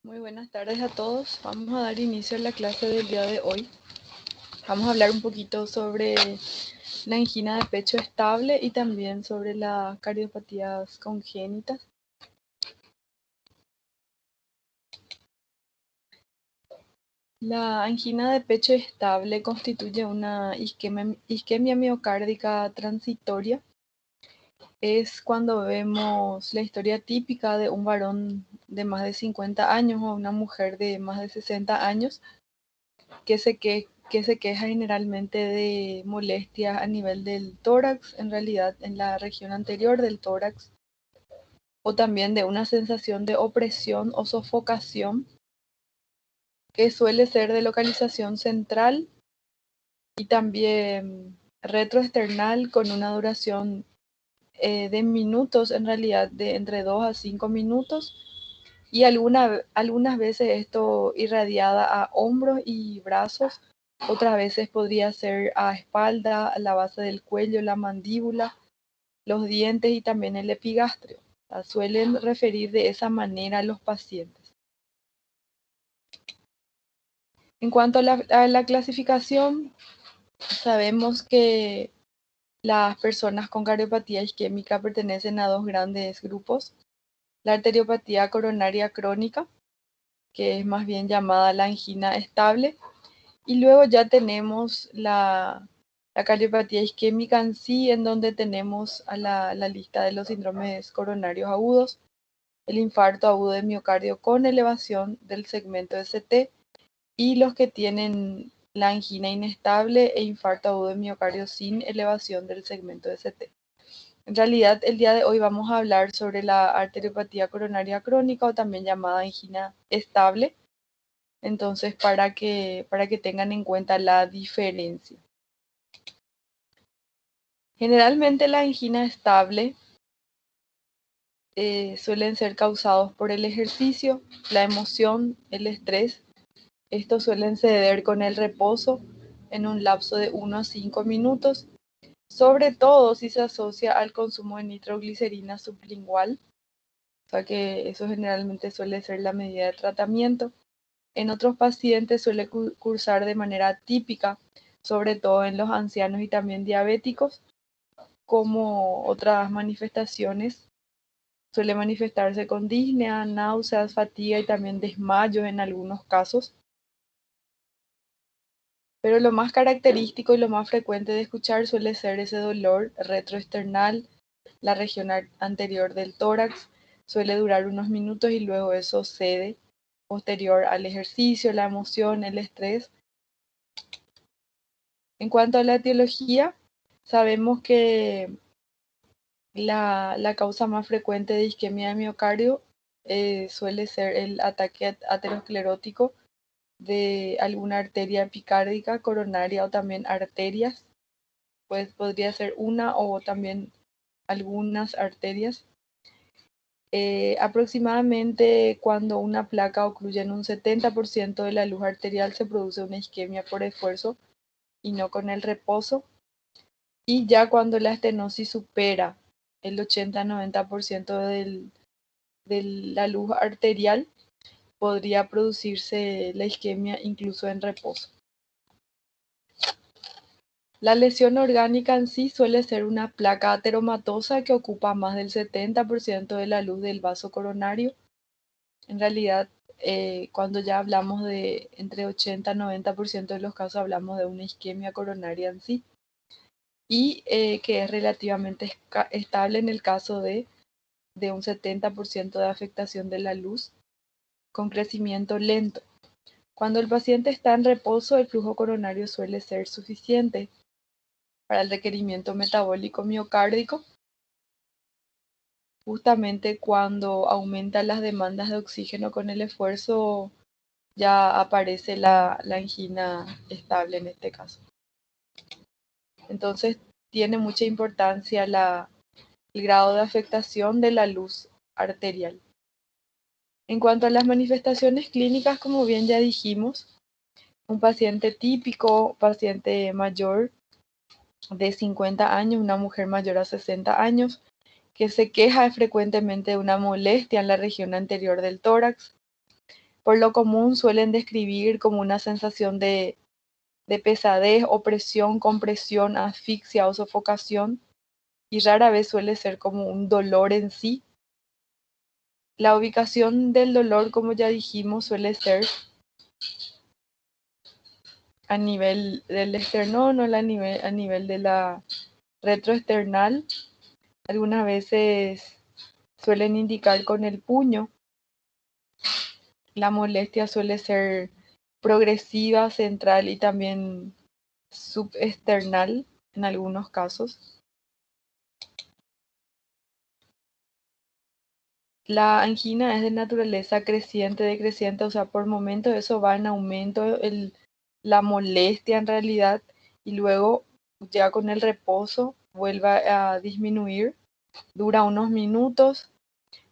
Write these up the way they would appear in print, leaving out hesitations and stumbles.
Muy buenas tardes a todos. Vamos a dar inicio a la clase del día de hoy. Vamos a hablar un poquito sobre la angina de pecho estable y también sobre las cardiopatías congénitas. La angina de pecho estable constituye una isquemia miocárdica transitoria. Es cuando vemos la historia típica de un varón de más de 50 años o una mujer de más de 60 años que se queja generalmente de molestias a nivel del tórax, en realidad en la región anterior del tórax, o también de una sensación de opresión o sofocación que suele ser de localización central y también retroesternal con una duración de minutos, en realidad de entre 2 a 5 minutos, y algunas veces esto irradiada a hombros y brazos. Otras veces podría ser a espalda, a la base del cuello, la mandíbula, los dientes y también el epigastrio. Suelen referir de esa manera a los pacientes. En cuanto a la clasificación, sabemos que las personas con cardiopatía isquémica pertenecen a dos grandes grupos. La arteriopatía coronaria crónica, que es más bien llamada la angina estable, y luego ya tenemos la cardiopatía isquémica en sí, en donde tenemos a la lista de los síndromes coronarios agudos, el infarto agudo de miocardio con elevación del segmento ST y los que tienen la angina inestable e infarto agudo de miocardio sin elevación del segmento ST. En realidad, el día de hoy vamos a hablar sobre la arteriopatía coronaria crónica o también llamada angina estable. Entonces, para que tengan en cuenta la diferencia. Generalmente la angina estable suelen ser causados por el ejercicio, la emoción, el estrés. Estos suelen ceder con el reposo en un lapso de 1 a 5 minutos, sobre todo si se asocia al consumo de nitroglicerina sublingual, o sea que eso generalmente suele ser la medida de tratamiento. En otros pacientes suele cursar de manera típica, sobre todo en los ancianos y también diabéticos, como otras manifestaciones. Suele manifestarse con disnea, náuseas, fatiga y también desmayos en algunos casos. Pero lo más característico y lo más frecuente de escuchar suele ser ese dolor retroesternal, la región anterior del tórax. Suele durar unos minutos y luego eso cede posterior al ejercicio, la emoción, el estrés. En cuanto a la etiología, sabemos que la causa más frecuente de isquemia de miocardio suele ser el ataque aterosclerótico de alguna arteria epicárdica, coronaria o también arterias. Pues podría ser una o también algunas arterias. Aproximadamente cuando una placa ocluye en un 70% de la luz arterial se produce una isquemia por esfuerzo y no con el reposo. Y ya cuando la estenosis supera el 80-90% de la luz arterial, podría producirse la isquemia incluso en reposo. La lesión orgánica en sí suele ser una placa ateromatosa que ocupa más del 70% de la luz del vaso coronario. En realidad, cuando ya hablamos de entre 80-90% de los casos, hablamos de una isquemia coronaria en sí, y que es relativamente estable en el caso de un 70% de afectación de la luz con crecimiento lento. Cuando el paciente está en reposo, el flujo coronario suele ser suficiente para el requerimiento metabólico miocárdico. Justamente cuando aumentan las demandas de oxígeno con el esfuerzo, ya aparece la angina estable en este caso. Entonces, tiene mucha importancia el grado de afectación de la luz arterial. En cuanto a las manifestaciones clínicas, como bien ya dijimos, un paciente típico, paciente mayor de 50 años, una mujer mayor a 60 años, que se queja frecuentemente de una molestia en la región anterior del tórax. Por lo común suelen describir como una sensación de pesadez, opresión, compresión, asfixia o sofocación, y rara vez suele ser como un dolor en sí. La ubicación del dolor, como ya dijimos, suele ser a nivel del esternón o a nivel de la retroesternal. Algunas veces suelen indicar con el puño. La molestia suele ser progresiva, central y también subesternal en algunos casos. La angina es de naturaleza creciente, decreciente, o sea, por momentos eso va en aumento, la molestia en realidad, y luego ya con el reposo vuelve a disminuir, dura unos minutos.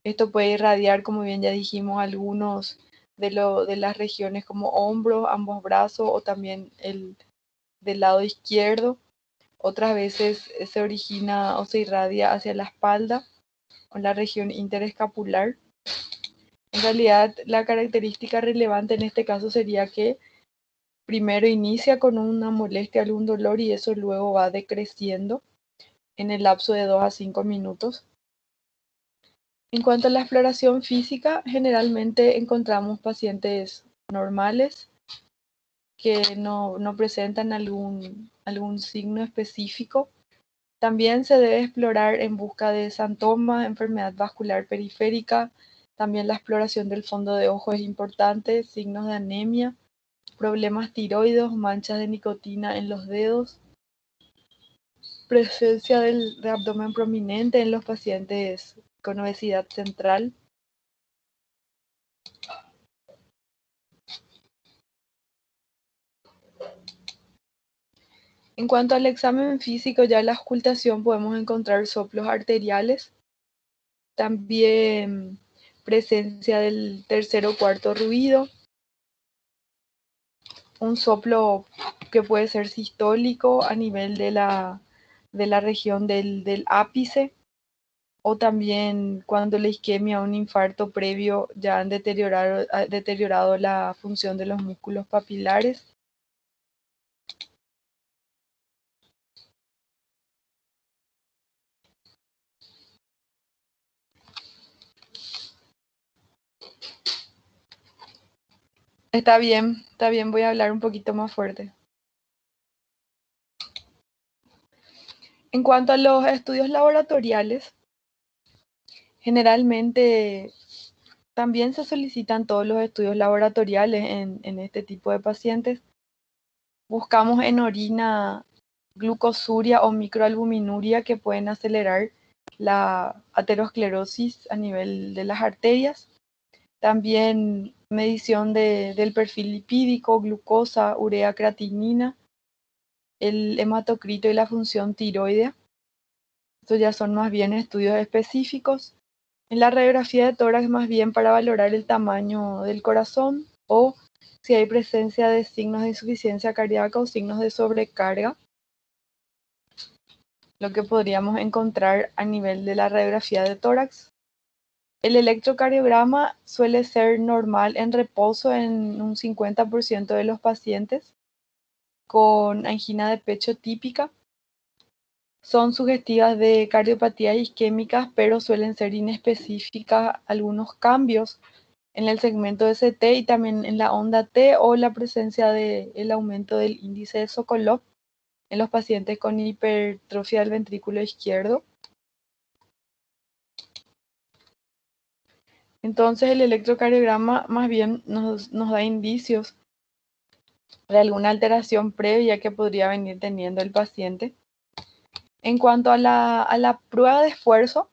Esto puede irradiar, como bien ya dijimos, algunos de las regiones como hombros, ambos brazos o también el del lado izquierdo. Otras veces se origina o se irradia hacia la espalda o la región interescapular. En realidad, la característica relevante en este caso sería que primero inicia con una molestia, algún dolor y eso luego va decreciendo en el lapso de 2 a 5 minutos. En cuanto a la exploración física, generalmente encontramos pacientes normales que no presentan algún signo específico. También se debe explorar en busca de santomas, enfermedad vascular periférica. También la exploración del fondo de ojo es importante, signos de anemia, problemas tiroides, manchas de nicotina en los dedos, presencia de abdomen prominente en los pacientes con obesidad central. En cuanto al examen físico, ya en la auscultación podemos encontrar soplos arteriales, también presencia del tercer o cuarto ruido, un soplo que puede ser sistólico a nivel de la región del ápice, o también cuando la isquemia o un infarto previo ya han deteriorado la función de los músculos papilares. Está bien, voy a hablar un poquito más fuerte. En cuanto a los estudios laboratoriales, generalmente también se solicitan todos los estudios laboratoriales en este tipo de pacientes. Buscamos en orina glucosuria o microalbuminuria que pueden acelerar la aterosclerosis a nivel de las arterias. También medición del perfil lipídico, glucosa, urea, creatinina, el hematocrito y la función tiroidea. Estos ya son más bien estudios específicos. En la radiografía de tórax más bien para valorar el tamaño del corazón o si hay presencia de signos de insuficiencia cardíaca o signos de sobrecarga, lo que podríamos encontrar a nivel de la radiografía de tórax. El electrocardiograma suele ser normal en reposo en un 50% de los pacientes con angina de pecho típica. Son sugestivas de cardiopatías isquémicas, pero suelen ser inespecíficas algunos cambios en el segmento de CT y también en la onda T o la presencia del aumento del índice de Sokolov en los pacientes con hipertrofia del ventrículo izquierdo. Entonces el electrocardiograma más bien nos da indicios de alguna alteración previa que podría venir teniendo el paciente. En cuanto a la prueba de esfuerzo,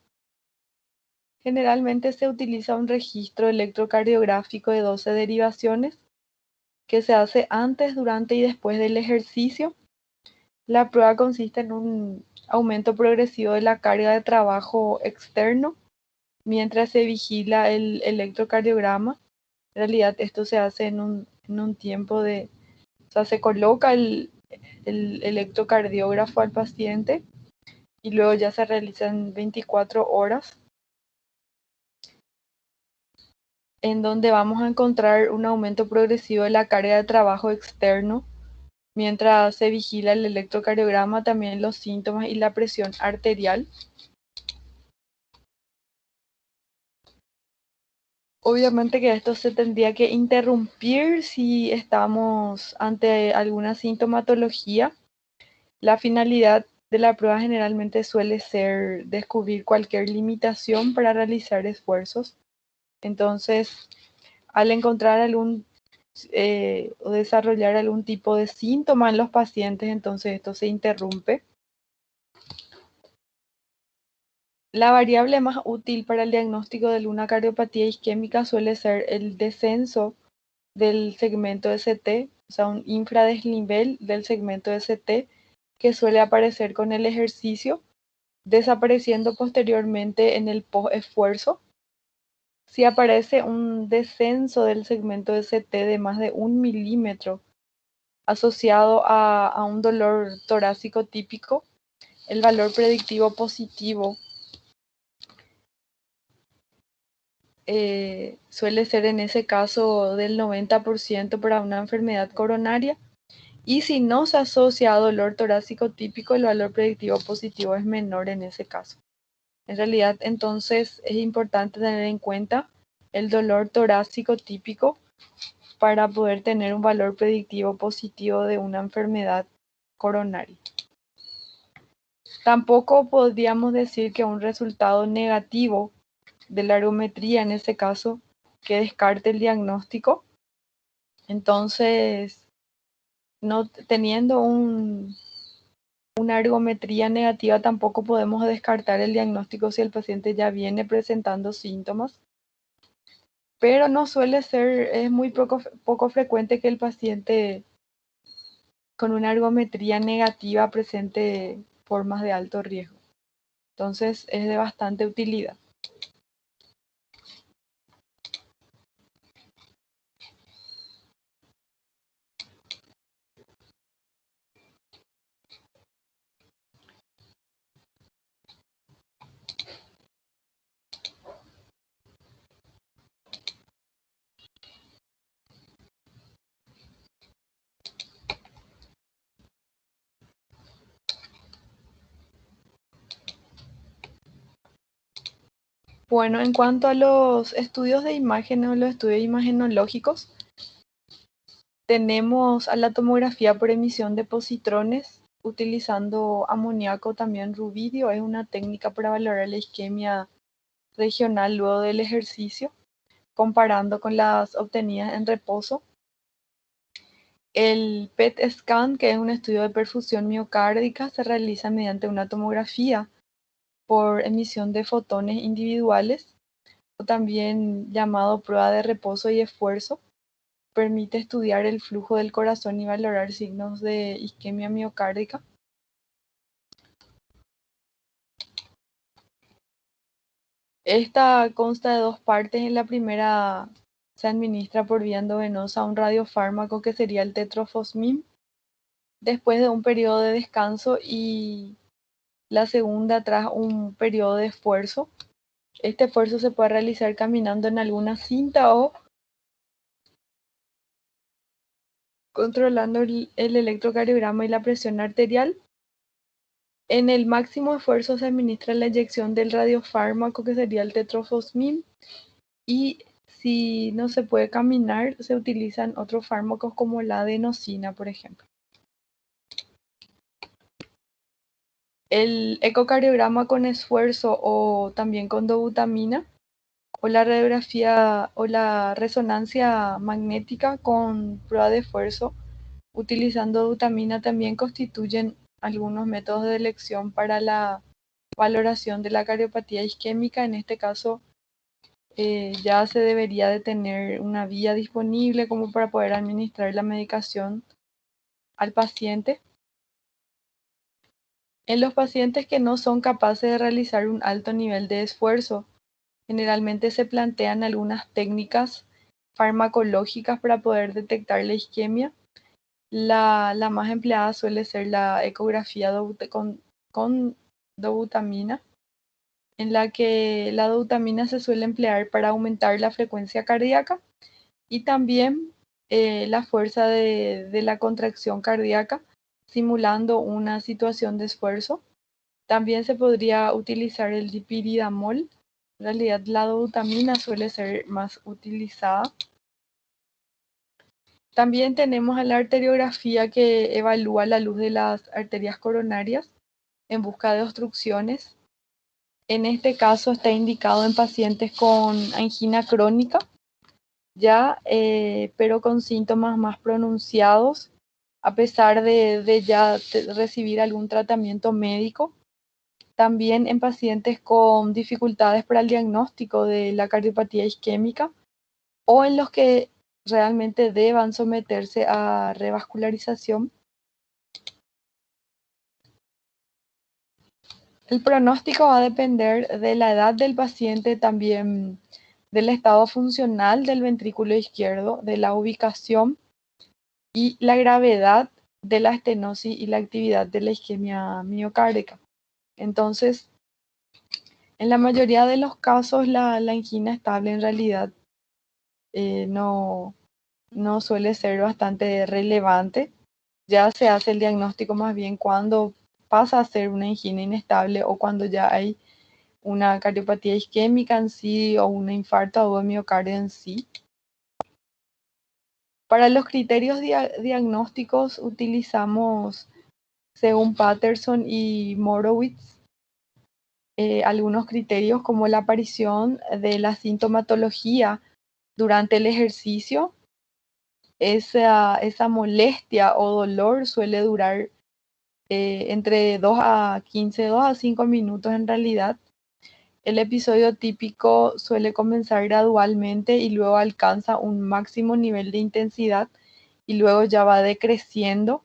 generalmente se utiliza un registro electrocardiográfico de 12 derivaciones que se hace antes, durante y después del ejercicio. La prueba consiste en un aumento progresivo de la carga de trabajo externo mientras se vigila el electrocardiograma. En realidad esto se hace en un tiempo o sea, se coloca el electrocardiógrafo al paciente y luego ya se realizan 24 horas. en donde vamos a encontrar un aumento progresivo de la carga de trabajo externo mientras se vigila el electrocardiograma, también los síntomas y la presión arterial. Obviamente que esto se tendría que interrumpir si estamos ante alguna sintomatología. La finalidad de la prueba generalmente suele ser descubrir cualquier limitación para realizar esfuerzos. Entonces, al encontrar o desarrollar algún tipo de síntoma en los pacientes, entonces esto se interrumpe. La variable más útil para el diagnóstico de una cardiopatía isquémica suele ser el descenso del segmento ST, o sea, un infradesnivel del segmento ST que suele aparecer con el ejercicio, desapareciendo posteriormente en el post-esfuerzo. Si aparece un descenso del segmento ST de más de 1 milímetro asociado a un dolor torácico típico, el valor predictivo positivo suele ser en ese caso del 90% para una enfermedad coronaria. Y si no se asocia a dolor torácico típico, el valor predictivo positivo es menor en ese caso. En realidad, entonces, es importante tener en cuenta el dolor torácico típico para poder tener un valor predictivo positivo de una enfermedad coronaria. Tampoco podríamos decir que un resultado negativo de la ergometría, en ese caso, que descarte el diagnóstico. Entonces, no teniendo una ergometría negativa, tampoco podemos descartar el diagnóstico si el paciente ya viene presentando síntomas. Pero no suele ser, es muy poco frecuente que el paciente con una ergometría negativa presente formas de alto riesgo. Entonces, es de bastante utilidad. Bueno, en cuanto a los estudios de imagen o los estudios imagenológicos, tenemos a la tomografía por emisión de positrones utilizando amoníaco, también rubidio. Es una técnica para valorar la isquemia regional luego del ejercicio, comparando con las obtenidas en reposo. El PET scan, que es un estudio de perfusión miocárdica, se realiza mediante una tomografía por emisión de fotones individuales, o también llamado prueba de reposo y esfuerzo. Permite estudiar el flujo del corazón y valorar signos de isquemia miocárdica. Esta consta de dos partes. En la primera se administra por vía endovenosa un radiofármaco que sería el tetrofosmin, después de un periodo de descanso, y la segunda tras un periodo de esfuerzo. Este esfuerzo se puede realizar caminando en alguna cinta o controlando el electrocardiograma y la presión arterial. En el máximo esfuerzo se administra la inyección del radiofármaco que sería el tetrofosmin, y si no se puede caminar se utilizan otros fármacos como la adenosina, por ejemplo. El ecocardiograma con esfuerzo o también con dobutamina, o la radiografía o la resonancia magnética con prueba de esfuerzo utilizando dobutamina también constituyen algunos métodos de elección para la valoración de la cardiopatía isquémica. En este caso, ya se debería de tener una vía disponible como para poder administrar la medicación al paciente. En los pacientes que no son capaces de realizar un alto nivel de esfuerzo, generalmente se plantean algunas técnicas farmacológicas para poder detectar la isquemia. La más empleada suele ser la ecografía con dobutamina. en la que la dobutamina se suele emplear para aumentar la frecuencia cardíaca y también la fuerza de la contracción cardíaca, simulando una situación de esfuerzo. También se podría utilizar el dipiridamol. En realidad, la dobutamina suele ser más utilizada. También tenemos a la arteriografía que evalúa la luz de las arterias coronarias en busca de obstrucciones. En este caso está indicado en pacientes con angina crónica, pero con síntomas más pronunciados, a pesar de ya recibir algún tratamiento médico. También en pacientes con dificultades para el diagnóstico de la cardiopatía isquémica o en los que realmente deban someterse a revascularización. El pronóstico va a depender de la edad del paciente, también del estado funcional del ventrículo izquierdo, de la ubicación y la gravedad de la estenosis y la actividad de la isquemia miocárdica. Entonces, en la mayoría de los casos, la angina estable en realidad no suele ser bastante relevante. Ya se hace el diagnóstico más bien cuando pasa a ser una angina inestable o cuando ya hay una cardiopatía isquémica en sí o un infarto agudo de miocardio en sí. Para los criterios diagnósticos utilizamos, según Patterson y Morowitz, algunos criterios como la aparición de la sintomatología durante el ejercicio. Esa molestia o dolor suele durar entre 2 a 15, 2 a 5 minutos en realidad. El episodio típico suele comenzar gradualmente y luego alcanza un máximo nivel de intensidad y luego ya va decreciendo.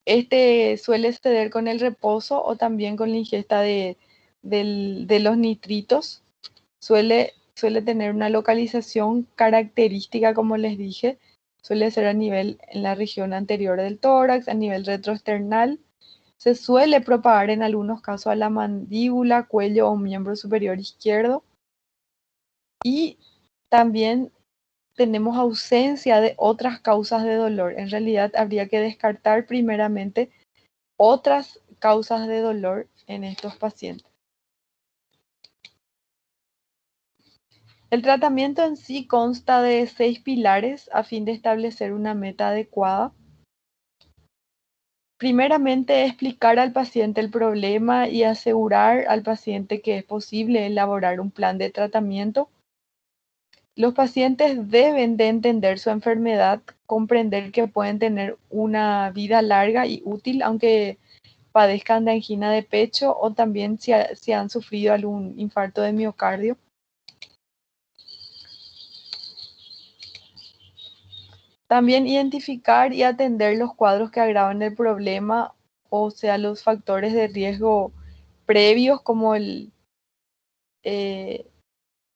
Este suele ceder con el reposo o también con la ingesta de los nitritos. Suele tener una localización característica, como les dije. Suele ser a nivel en la región anterior del tórax, a nivel retroesternal. Se suele propagar en algunos casos a la mandíbula, cuello o miembro superior izquierdo. Y también tenemos ausencia de otras causas de dolor. En realidad habría que descartar primeramente otras causas de dolor en estos pacientes. El tratamiento en sí consta de 6 pilares a fin de establecer una meta adecuada. Primeramente, explicar al paciente el problema y asegurar al paciente que es posible elaborar un plan de tratamiento. Los pacientes deben de entender su enfermedad, comprender que pueden tener una vida larga y útil, aunque padezcan de angina de pecho o también si han sufrido algún infarto de miocardio. También identificar y atender los cuadros que agravan el problema, o sea, los factores de riesgo previos como eh,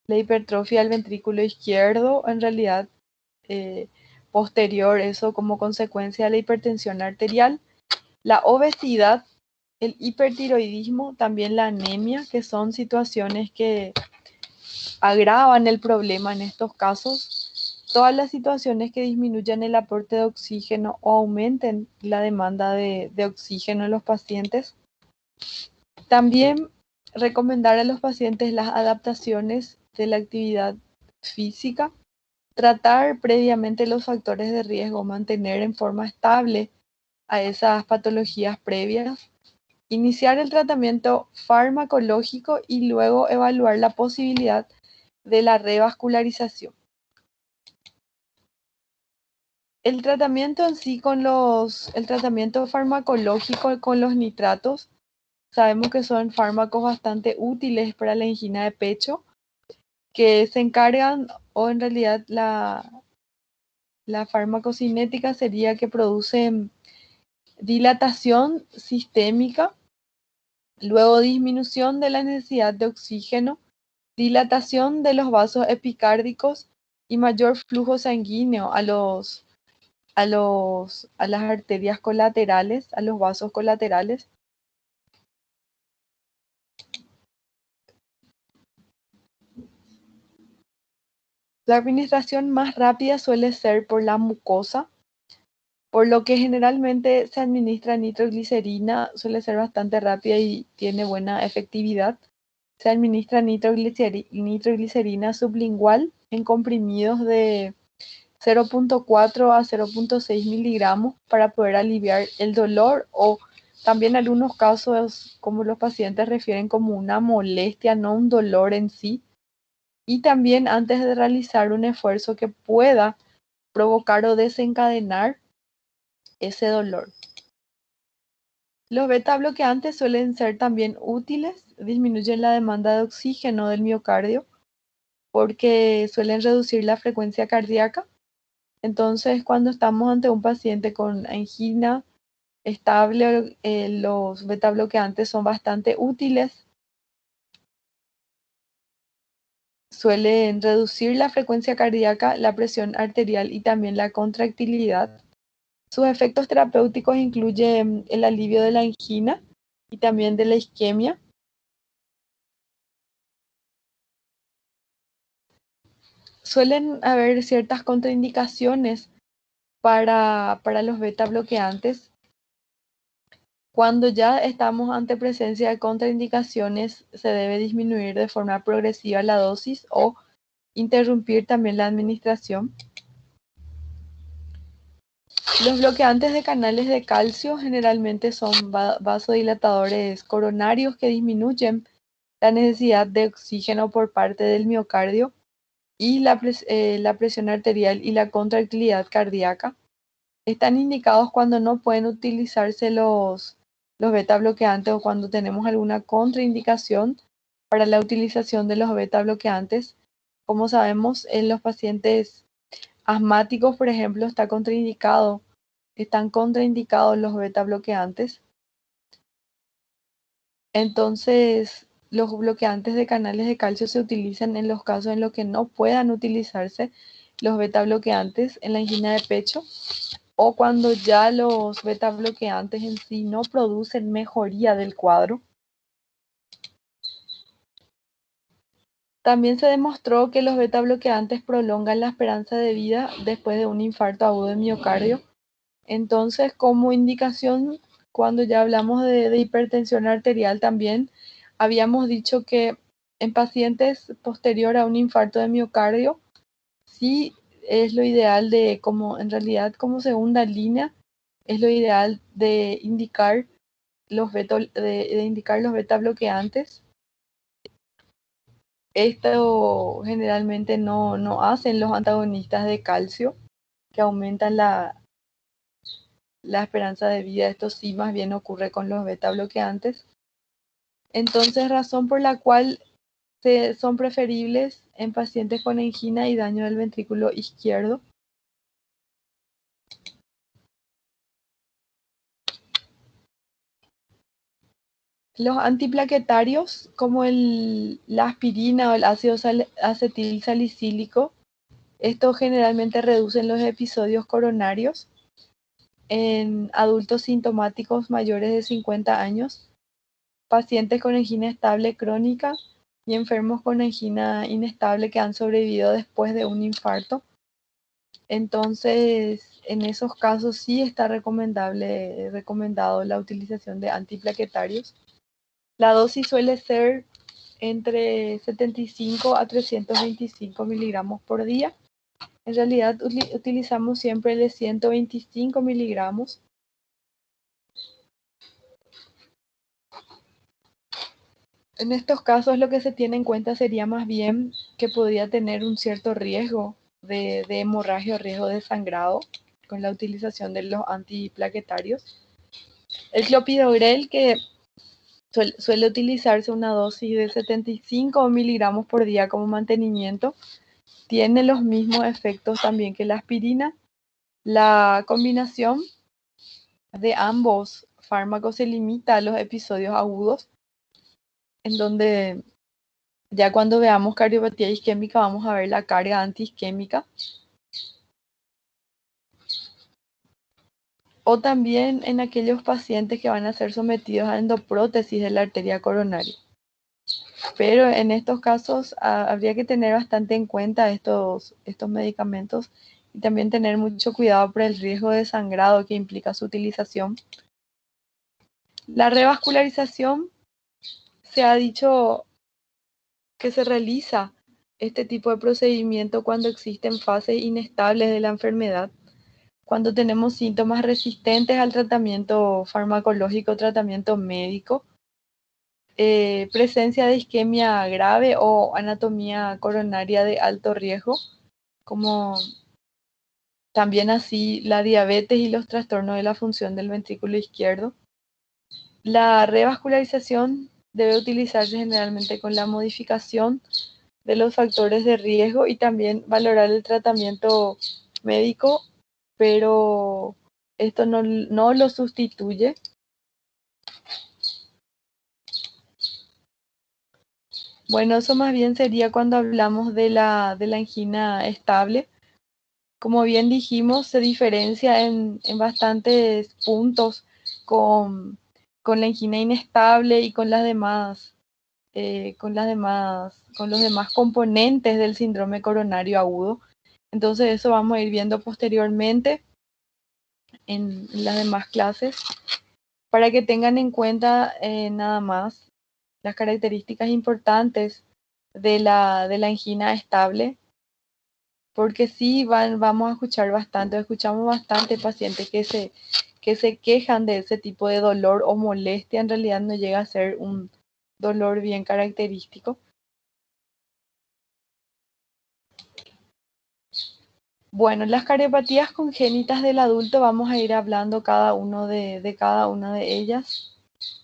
la hipertrofia del ventrículo izquierdo, en realidad posterior, eso como consecuencia de la hipertensión arterial, la obesidad, el hipertiroidismo, también la anemia, que son situaciones que agravan el problema en estos casos. Todas las situaciones que disminuyan el aporte de oxígeno o aumenten la demanda de oxígeno en los pacientes. También recomendar a los pacientes las adaptaciones de la actividad física, tratar previamente los factores de riesgo, mantener en forma estable a esas patologías previas, iniciar el tratamiento farmacológico y luego evaluar la posibilidad de la revascularización. El tratamiento en sí el tratamiento farmacológico con los nitratos, sabemos que son fármacos bastante útiles para la angina de pecho, que se encargan, o en realidad la farmacocinética sería que producen dilatación sistémica, luego disminución de la necesidad de oxígeno, dilatación de los vasos epicárdicos y mayor flujo sanguíneo a las arterias colaterales, a los vasos colaterales. La administración más rápida suele ser por la mucosa, por lo que generalmente se administra nitroglicerina, suele ser bastante rápida y tiene buena efectividad. Se administra nitroglicerina sublingual en comprimidos de 0,4 a 0,6 miligramos para poder aliviar el dolor o también en algunos casos, como los pacientes refieren, como una molestia, no un dolor en sí. Y también antes de realizar un esfuerzo que pueda provocar o desencadenar ese dolor. Los beta bloqueantes suelen ser también útiles, disminuyen la demanda de oxígeno del miocardio porque suelen reducir la frecuencia cardíaca. Entonces, cuando estamos ante un paciente con angina estable, los beta bloqueantes son bastante útiles. Suelen reducir la frecuencia cardíaca, la presión arterial y también la contractilidad. Sus efectos terapéuticos incluyen el alivio de la angina y también de la isquemia. Suelen haber ciertas contraindicaciones para los beta bloqueantes. Cuando ya estamos ante presencia de contraindicaciones, se debe disminuir de forma progresiva la dosis o interrumpir también la administración. Los bloqueantes de canales de calcio generalmente son vasodilatadores coronarios que disminuyen la necesidad de oxígeno por parte del miocardio y la presión arterial y la contractilidad cardíaca. Están indicados cuando no pueden utilizarse los beta bloqueantes o cuando tenemos alguna contraindicación para la utilización de los beta bloqueantes. Como sabemos, en los pacientes asmáticos, por ejemplo, están contraindicados los beta bloqueantes. Entonces, los bloqueantes de canales de calcio se utilizan en los casos en los que no puedan utilizarse los beta bloqueantes en la angina de pecho o cuando ya los beta bloqueantes en sí no producen mejoría del cuadro. También se demostró que los beta bloqueantes prolongan la esperanza de vida después de un infarto agudo de miocardio. Entonces, como indicación, cuando ya hablamos de hipertensión arterial también, habíamos dicho que en pacientes posterior a un infarto de miocardio, sí es lo ideal como en realidad como segunda línea, es lo ideal de indicar de indicar los beta bloqueantes. Esto generalmente no hacen los antagonistas de calcio, que aumentan la esperanza de vida. Esto sí más bien ocurre con los beta bloqueantes. Entonces, razón por la cual son preferibles en pacientes con angina y daño del ventrículo izquierdo. Los antiplaquetarios, como la aspirina o el ácido acetil salicílico, estos generalmente reducen los episodios coronarios en adultos sintomáticos mayores de 50 años, pacientes con angina estable crónica y enfermos con angina inestable que han sobrevivido después de un infarto. Entonces, en esos casos sí está recomendado la utilización de antiplaquetarios. La dosis suele ser entre 75 a 325 miligramos por día. En realidad utilizamos siempre el de 125 miligramos. En estos casos lo que se tiene en cuenta sería más bien que podría tener un cierto riesgo de hemorragia o riesgo de sangrado con la utilización de los antiplaquetarios. El clopidogrel, que suele utilizarse una dosis de 75 miligramos por día como mantenimiento, tiene los mismos efectos también que la aspirina. La combinación de ambos fármacos se limita a los episodios agudos, en donde ya cuando veamos cardiopatía isquémica vamos a ver la carga antiisquémica. O también en aquellos pacientes que van a ser sometidos a endoprótesis de la arteria coronaria. Pero en estos casos habría que tener bastante en cuenta estos medicamentos y también tener mucho cuidado por el riesgo de sangrado que implica su utilización. La revascularización se ha dicho que se realiza este tipo de procedimiento cuando existen fases inestables de la enfermedad, cuando tenemos síntomas resistentes al tratamiento farmacológico, tratamiento médico, presencia de isquemia grave o anatomía coronaria de alto riesgo, como también así la diabetes y los trastornos de la función del ventrículo izquierdo. La revascularización debe utilizarse generalmente con la modificación de los factores de riesgo y también valorar el tratamiento médico, pero esto no lo sustituye. Bueno, eso más bien sería cuando hablamos de la angina estable. Como bien dijimos, se diferencia en bastantes puntos con, con la angina inestable y con las demás, con los demás componentes del síndrome coronario agudo. Entonces eso vamos a ir viendo posteriormente en las demás clases para que tengan en cuenta nada más las características importantes de la angina estable, porque sí vamos a escuchar bastante, escuchamos bastante pacientes que se quejan de ese tipo de dolor o molestia, en realidad no llega a ser un dolor bien característico. Bueno, las cardiopatías congénitas del adulto vamos a ir hablando cada uno de cada una de ellas.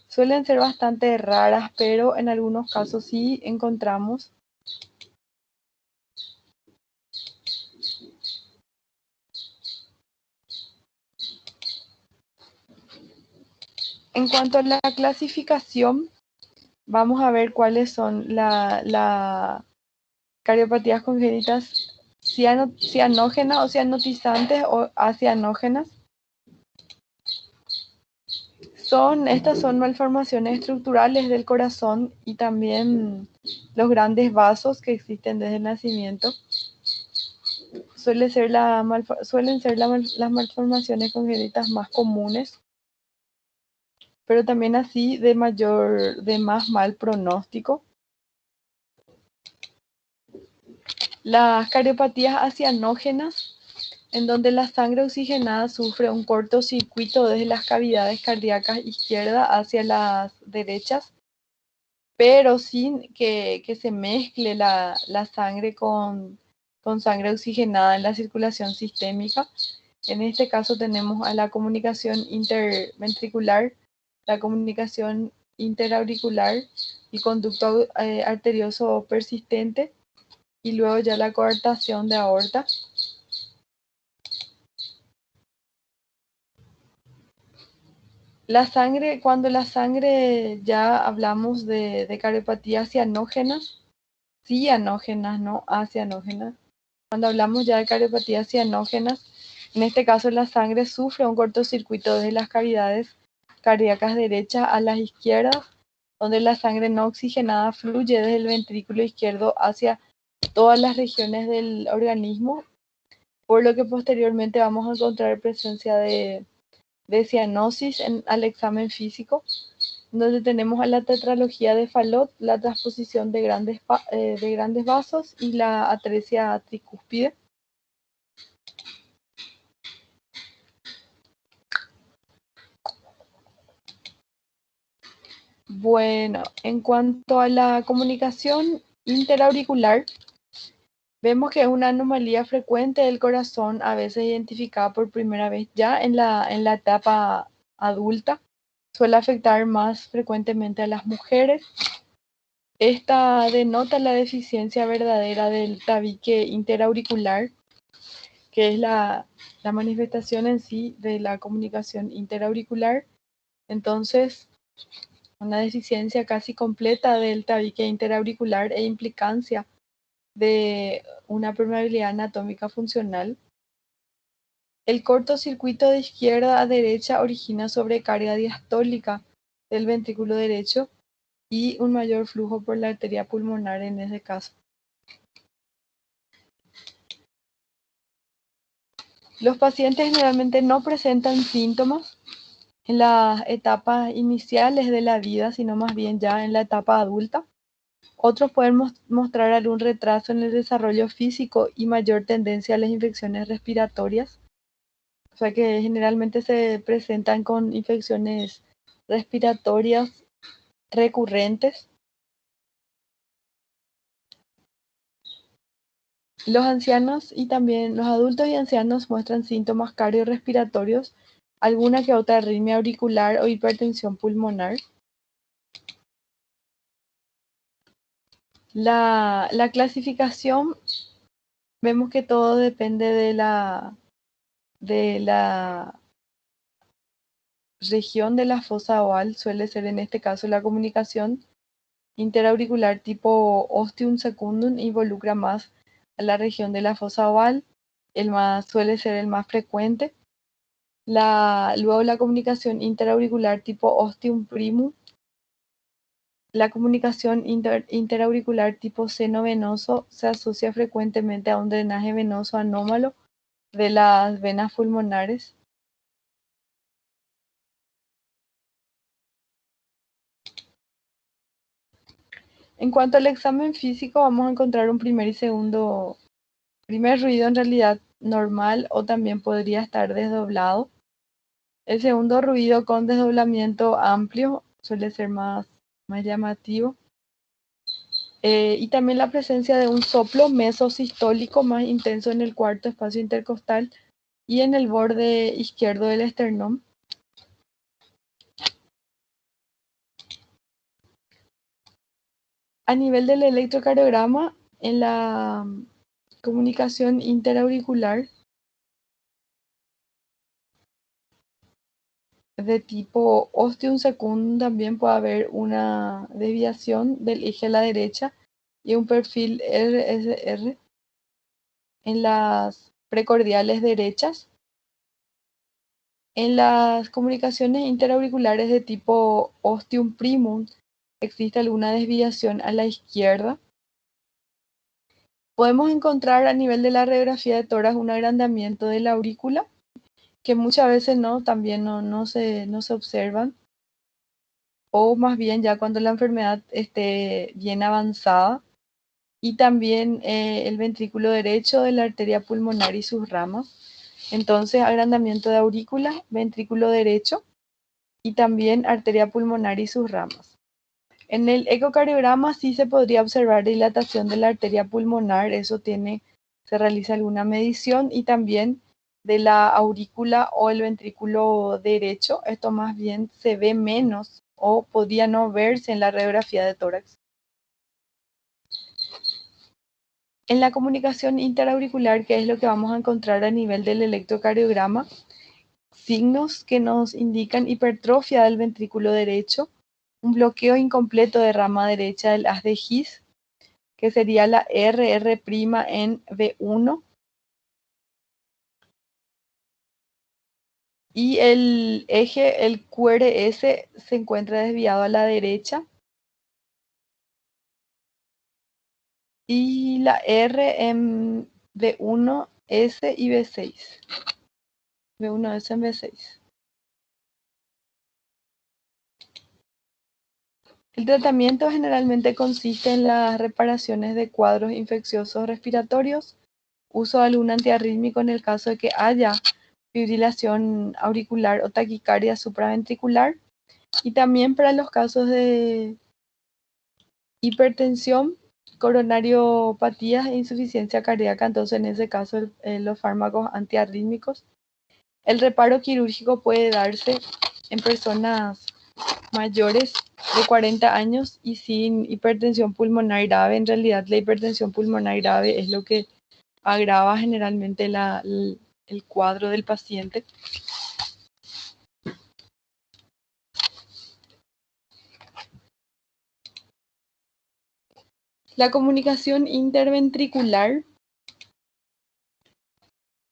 Suelen ser bastante raras, pero en algunos casos sí encontramos. En cuanto a la clasificación, vamos a ver cuáles son las cardiopatías congénitas cianógenas o cianotizantes o acianógenas. Estas son malformaciones estructurales del corazón y también los grandes vasos que existen desde el nacimiento. Suelen ser las malformaciones congénitas más comunes, pero también así de más mal pronóstico. Las cardiopatías acianógenas, en donde la sangre oxigenada sufre un cortocircuito desde las cavidades cardíacas izquierdas hacia las derechas, pero sin que se mezcle la sangre con sangre oxigenada en la circulación sistémica. En este caso tenemos a la comunicación interventricular, la comunicación interauricular, el conducto arterioso persistente y luego ya la coartación de aorta. Cuando la sangre ya hablamos de cardiopatías cianógenas, cianógenas, no acianógenas. Cuando hablamos ya de cardiopatías cianógenas, en este caso la sangre sufre un cortocircuito desde las cavidades cardíacas derechas a las izquierdas, donde la sangre no oxigenada fluye desde el ventrículo izquierdo hacia todas las regiones del organismo, por lo que posteriormente vamos a encontrar presencia de cianosis al examen físico, donde tenemos a la tetralogía de Fallot, la transposición de grandes vasos y la atresia tricúspide. Bueno, en cuanto a la comunicación interauricular, vemos que es una anomalía frecuente del corazón, a veces identificada por primera vez ya en la etapa adulta. Suele afectar más frecuentemente a las mujeres. Esta denota la deficiencia verdadera del tabique interauricular, que es la manifestación en sí de la comunicación interauricular. Entonces, una deficiencia casi completa del tabique interauricular e implicancia de una permeabilidad anatómica funcional. El cortocircuito de izquierda a derecha origina sobrecarga diastólica del ventrículo derecho y un mayor flujo por la arteria pulmonar en ese caso. Los pacientes generalmente no presentan síntomas en las etapas iniciales de la vida, sino más bien ya en la etapa adulta. Otros pueden mostrar algún retraso en el desarrollo físico y mayor tendencia a las infecciones respiratorias. O sea que generalmente se presentan con infecciones respiratorias recurrentes. Los ancianos y también los adultos y ancianos muestran síntomas cardiorrespiratorios, alguna que otra arritmia auricular o hipertensión pulmonar. La clasificación, vemos que todo depende de la región de la fosa oval, suele ser en este caso la comunicación interauricular tipo ostium secundum, involucra más a la región de la fosa oval, suele ser el más frecuente. Luego la comunicación interauricular tipo ostium primum, la comunicación interauricular tipo seno venoso se asocia frecuentemente a un drenaje venoso anómalo de las venas pulmonares. En cuanto al examen físico, vamos a encontrar un primer ruido en realidad normal o también podría estar desdoblado. El segundo ruido con desdoblamiento amplio suele ser más llamativo. Y también la presencia de un soplo mesosistólico más intenso en el cuarto espacio intercostal y en el borde izquierdo del esternón. A nivel del electrocardiograma, en la comunicación interauricular de tipo ostium secundum también puede haber una desviación del eje a la derecha y un perfil RSR en las precordiales derechas. En las comunicaciones interauriculares de tipo ostium primum existe alguna desviación a la izquierda. Podemos encontrar a nivel de la radiografía de tórax un agrandamiento de la aurícula, que muchas veces también no se observan, o más bien ya cuando la enfermedad esté bien avanzada. Y también el ventrículo derecho de la arteria pulmonar y sus ramas. Entonces, agrandamiento de aurícula, ventrículo derecho y también arteria pulmonar y sus ramas. En el ecocardiograma sí se podría observar dilatación de la arteria pulmonar, se realiza alguna medición, y también de la aurícula o el ventrículo derecho. Esto más bien se ve menos o podría no verse en la radiografía de tórax. En la comunicación interauricular, que es lo que vamos a encontrar a nivel del electrocardiograma, signos que nos indican hipertrofia del ventrículo derecho, un bloqueo incompleto de rama derecha del haz de His, que sería la RR' en V1, y el eje, el QRS, se encuentra desviado a la derecha, y la R en V1S y V6. V1S en V6. El tratamiento generalmente consiste en las reparaciones de cuadros infecciosos respiratorios, uso de algún antiarrítmico en el caso de que haya fibrilación auricular o taquicardia supraventricular, y también para los casos de hipertensión, coronariopatías e insuficiencia cardíaca. Entonces, en ese caso, los fármacos antiarrítmicos. El reparo quirúrgico puede darse en personas mayores de 40 años y sin hipertensión pulmonar grave. En realidad, la hipertensión pulmonar grave es lo que agrava generalmente el cuadro del paciente. La comunicación interventricular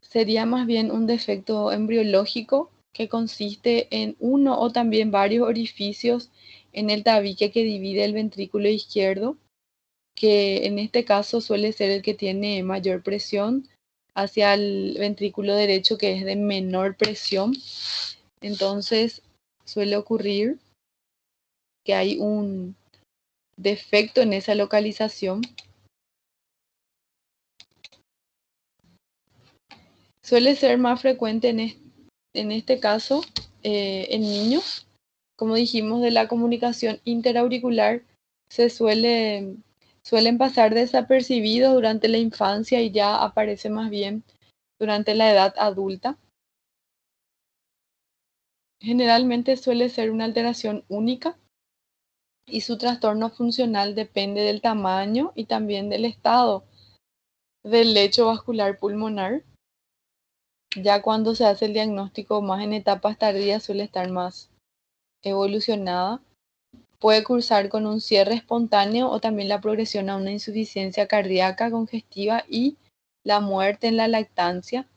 sería más bien un defecto embriológico que consiste en uno o también varios orificios en el tabique que divide el ventrículo izquierdo, que en este caso suele ser el que tiene mayor presión, hacia el ventrículo derecho, que es de menor presión. Entonces suele ocurrir que hay un defecto en esa localización. Suele ser más frecuente en este caso en niños. Como dijimos, de la comunicación interauricular suelen pasar desapercibidos durante la infancia y ya aparece más bien durante la edad adulta. Generalmente suele ser una alteración única y su trastorno funcional depende del tamaño y también del estado del lecho vascular pulmonar. Ya cuando se hace el diagnóstico más en etapas tardías suele estar más evolucionada. Puede cursar con un cierre espontáneo o también la progresión a una insuficiencia cardíaca congestiva y la muerte en la lactancia.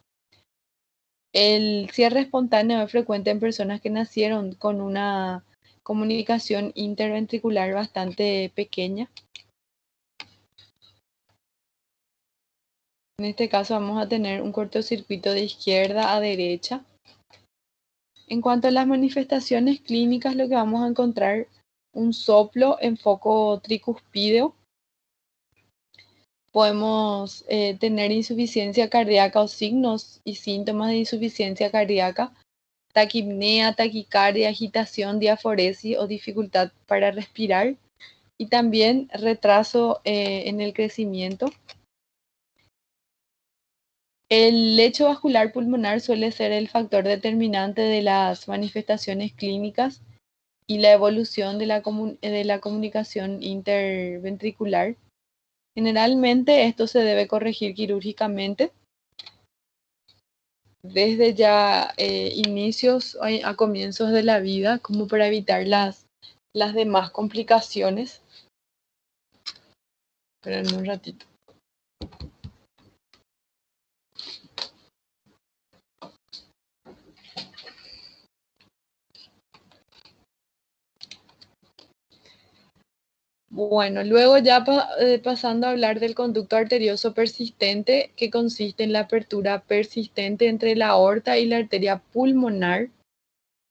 El cierre espontáneo es frecuente en personas que nacieron con una comunicación interventricular bastante pequeña. En este caso vamos a tener un cortocircuito de izquierda a derecha. En cuanto a las manifestaciones clínicas, lo que vamos a encontrar un soplo en foco tricuspideo. Podemos tener insuficiencia cardíaca o signos y síntomas de insuficiencia cardíaca, taquipnea, taquicardia, agitación, diaforesis o dificultad para respirar, y también retraso en el crecimiento. El lecho vascular pulmonar suele ser el factor determinante de las manifestaciones clínicas y la evolución de la comunicación interventricular. Generalmente esto se debe corregir quirúrgicamente desde ya inicios a comienzos de la vida, como para evitar las demás complicaciones. Esperen un ratito. Bueno, luego ya pasando a hablar del conducto arterioso persistente, que consiste en la apertura persistente entre la aorta y la arteria pulmonar,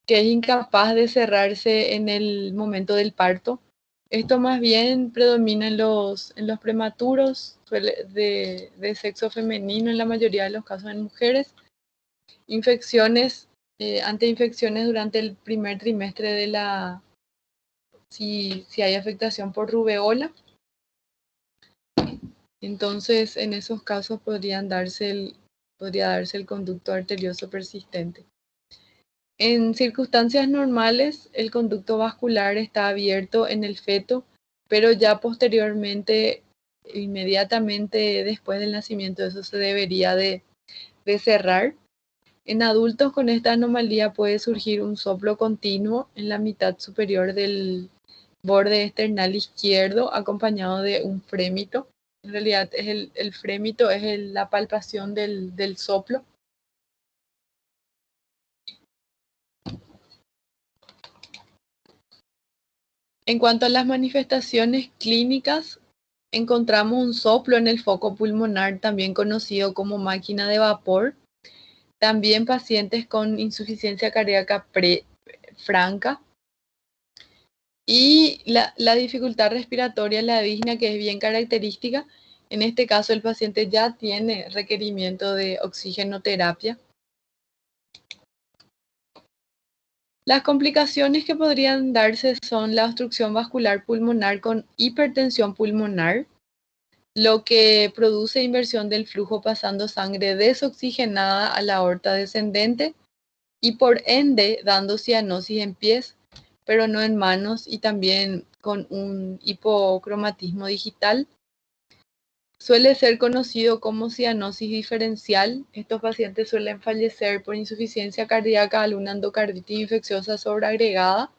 que es incapaz de cerrarse en el momento del parto. Esto más bien predomina en los prematuros de sexo femenino, en la mayoría de los casos en mujeres. Infecciones, ante infecciones durante el primer trimestre de si hay afectación por rubeola. Entonces, en esos casos podría darse el conducto arterioso persistente. En circunstancias normales, el conducto vascular está abierto en el feto, pero ya posteriormente, inmediatamente después del nacimiento, eso se debería de cerrar. En adultos con esta anomalía puede surgir un soplo continuo en la mitad superior del borde esternal izquierdo, acompañado de un frémito. En realidad, el frémito es la palpación del soplo. En cuanto a las manifestaciones clínicas, encontramos un soplo en el foco pulmonar, también conocido como máquina de vapor. También pacientes con insuficiencia cardíaca franca. Y la dificultad respiratoria, la disnea, que es bien característica. En este caso, el paciente ya tiene requerimiento de oxigenoterapia. Las complicaciones que podrían darse son la obstrucción vascular pulmonar con hipertensión pulmonar, lo que produce inversión del flujo pasando sangre desoxigenada a la aorta descendente y por ende dando cianosis en pies, pero no en manos, y también con un hipocromatismo digital. Suele ser conocido como cianosis diferencial. Estos pacientes suelen fallecer por insuficiencia cardíaca, alguna endocarditis infecciosa sobreagregada.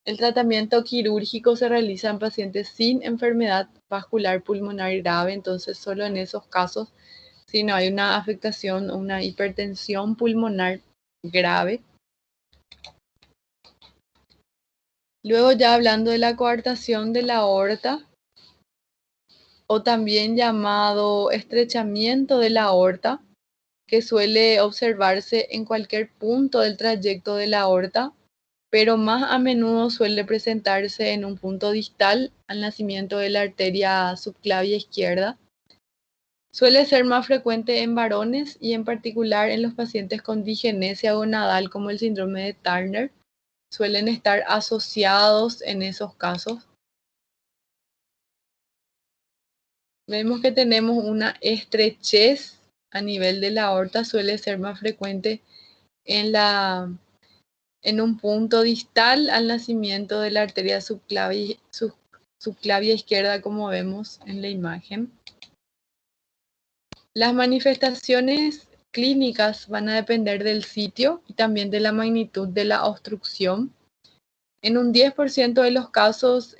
El tratamiento quirúrgico se realiza en pacientes sin enfermedad vascular pulmonar grave, entonces solo en esos casos, si no hay una afectación o una hipertensión pulmonar grave. Luego ya hablando de la coartación de la aorta, o también llamado estrechamiento de la aorta, que suele observarse en cualquier punto del trayecto de la aorta, pero más a menudo suele presentarse en un punto distal al nacimiento de la arteria subclavia izquierda. Suele ser más frecuente en varones y en particular en los pacientes con digenesia gonadal como el síndrome de Turner. Suelen estar asociados en esos casos. Vemos que tenemos una estrechez a nivel de la aorta, suele ser más frecuente en un punto distal al nacimiento de la arteria subclavia izquierda, como vemos en la imagen. Las manifestaciones clínicas van a depender del sitio y también de la magnitud de la obstrucción. En un 10% de los casos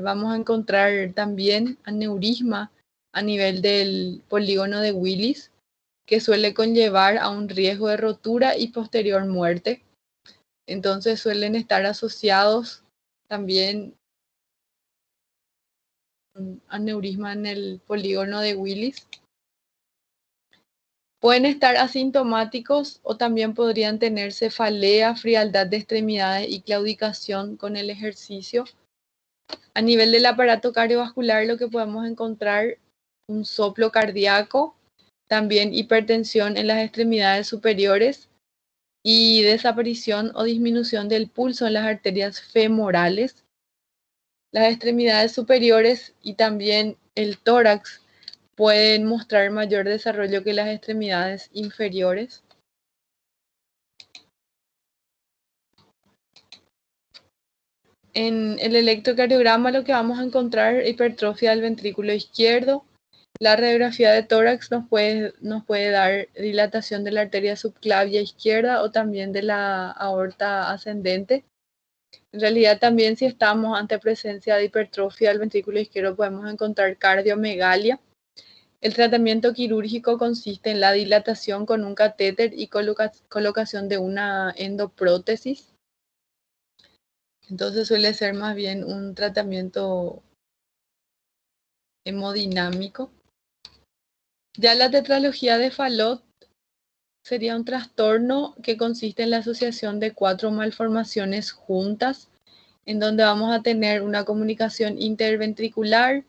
vamos a encontrar también aneurisma a nivel del polígono de Willis, que suele conllevar a un riesgo de rotura y posterior muerte. Entonces suelen estar asociados también un aneurisma en el polígono de Willis. Pueden estar asintomáticos o también podrían tener cefalea, frialdad de extremidades y claudicación con el ejercicio. A nivel del aparato cardiovascular, lo que podemos encontrar, un soplo cardíaco, también hipertensión en las extremidades superiores y desaparición o disminución del pulso en las arterias femorales. Las extremidades superiores y también el tórax pueden mostrar mayor desarrollo que las extremidades inferiores. En el electrocardiograma lo que vamos a encontrar es hipertrofia del ventrículo izquierdo. La radiografía de tórax nos puede dar dilatación de la arteria subclavia izquierda o también de la aorta ascendente. En realidad también si estamos ante presencia de hipertrofia del ventrículo izquierdo podemos encontrar cardiomegalia. El tratamiento quirúrgico consiste en la dilatación con un catéter y colocación de una endoprótesis. Entonces suele ser más bien un tratamiento hemodinámico. Ya la tetralogía de Fallot sería un trastorno que consiste en la asociación de 4 malformaciones juntas, en donde vamos a tener una comunicación interventricular,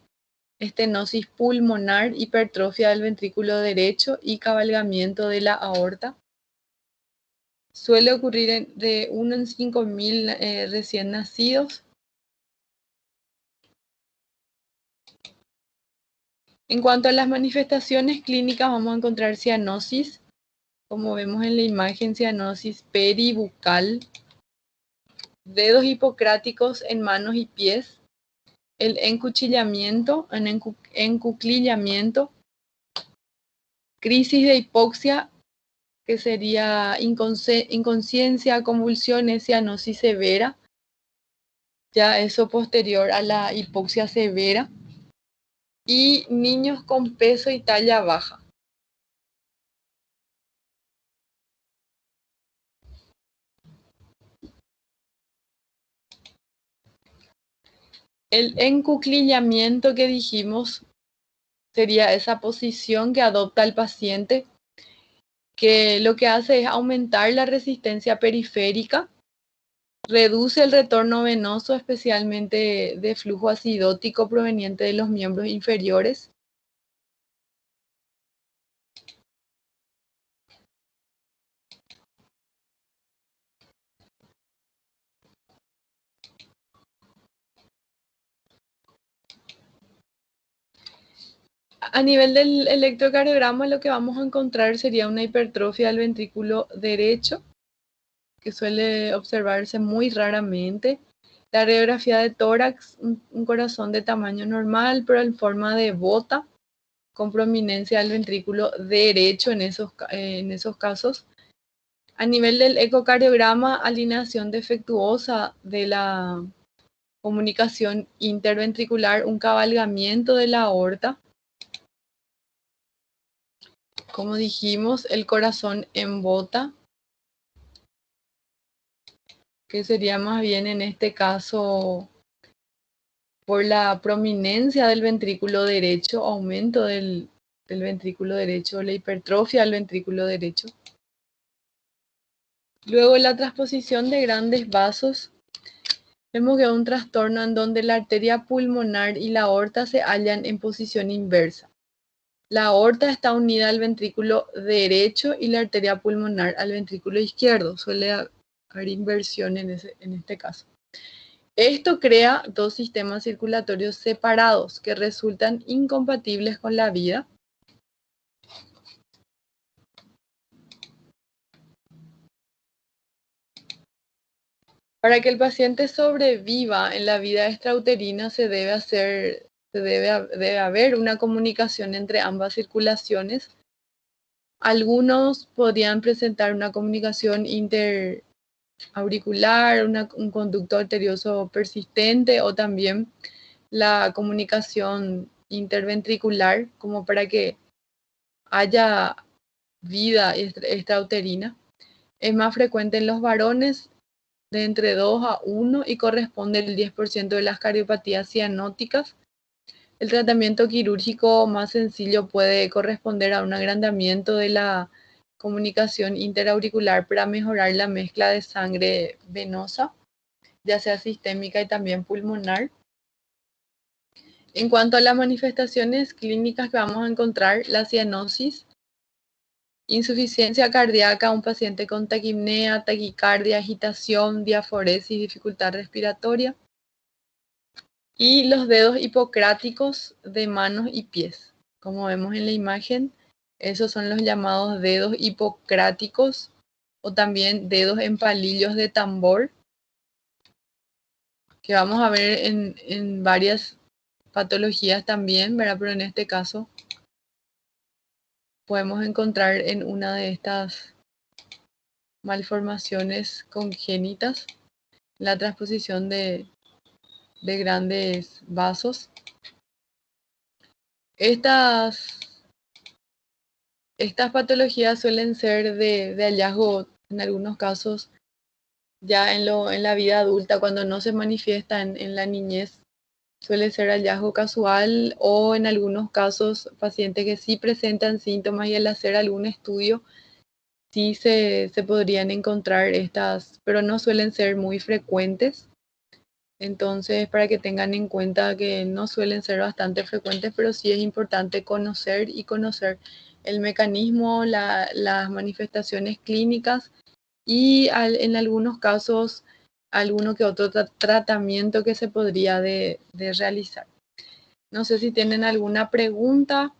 estenosis pulmonar, hipertrofia del ventrículo derecho y cabalgamiento de la aorta. Suele ocurrir de 1 en 5.000 recién nacidos. En cuanto a las manifestaciones clínicas, vamos a encontrar cianosis, como vemos en la imagen, cianosis peribucal, dedos hipocráticos en manos y pies, el encuclillamiento, crisis de hipoxia, que sería inconsciencia, convulsiones, cianosis severa, ya eso posterior a la hipoxia severa, y niños con peso y talla baja. El encuclillamiento que dijimos sería esa posición que adopta el paciente, que lo que hace es aumentar la resistencia periférica, reduce el retorno venoso, especialmente de flujo acidótico proveniente de los miembros inferiores. A nivel del electrocardiograma, lo que vamos a encontrar sería una hipertrofia del ventrículo derecho, que suele observarse muy raramente. La radiografía de tórax, un corazón de tamaño normal, pero en forma de bota, con prominencia del ventrículo derecho en esos casos. A nivel del ecocardiograma, alineación defectuosa de la comunicación interventricular, un cabalgamiento de la aorta. Como dijimos, el corazón en bota, que sería más bien en este caso por la prominencia del ventrículo derecho, aumento del ventrículo derecho, la hipertrofia del ventrículo derecho. Luego la transposición de grandes vasos. Vemos que es un trastorno en donde la arteria pulmonar y la aorta se hallan en posición inversa. La aorta está unida al ventrículo derecho y la arteria pulmonar al ventrículo izquierdo. Suele haber inversión en este caso. Esto crea dos sistemas circulatorios separados que resultan incompatibles con la vida. Para que el paciente sobreviva en la vida extrauterina debe haber una comunicación entre ambas circulaciones. Algunos podrían presentar una comunicación interauricular, un conducto arterioso persistente o también la comunicación interventricular, como para que haya vida extrauterina. Es más frecuente en los varones de entre 2 a 1 y corresponde al 10% de las cardiopatías cianóticas. El tratamiento quirúrgico más sencillo puede corresponder a un agrandamiento de la comunicación interauricular para mejorar la mezcla de sangre venosa, ya sea sistémica y también pulmonar. En cuanto a las manifestaciones clínicas que vamos a encontrar, la cianosis, insuficiencia cardíaca, un paciente con taquipnea, taquicardia, agitación, diaforesis, dificultad respiratoria. Y los dedos hipocráticos de manos y pies. Como vemos en la imagen, esos son los llamados dedos hipocráticos o también dedos en palillos de tambor, que vamos a ver en varias patologías también, ¿verdad? Pero en este caso podemos encontrar en una de estas malformaciones congénitas la transposición de grandes vasos. Estas patologías suelen ser de hallazgo, en algunos casos, ya en la vida adulta, cuando no se manifiesta en la niñez, suele ser hallazgo casual o en algunos casos pacientes que sí presentan síntomas y al hacer algún estudio sí se podrían encontrar estas, pero no suelen ser muy frecuentes. Entonces, para que tengan en cuenta que no suelen ser bastante frecuentes, pero sí es importante conocer el mecanismo, las manifestaciones clínicas y en algunos casos alguno que otro tratamiento que se podría de realizar. No sé si tienen alguna pregunta.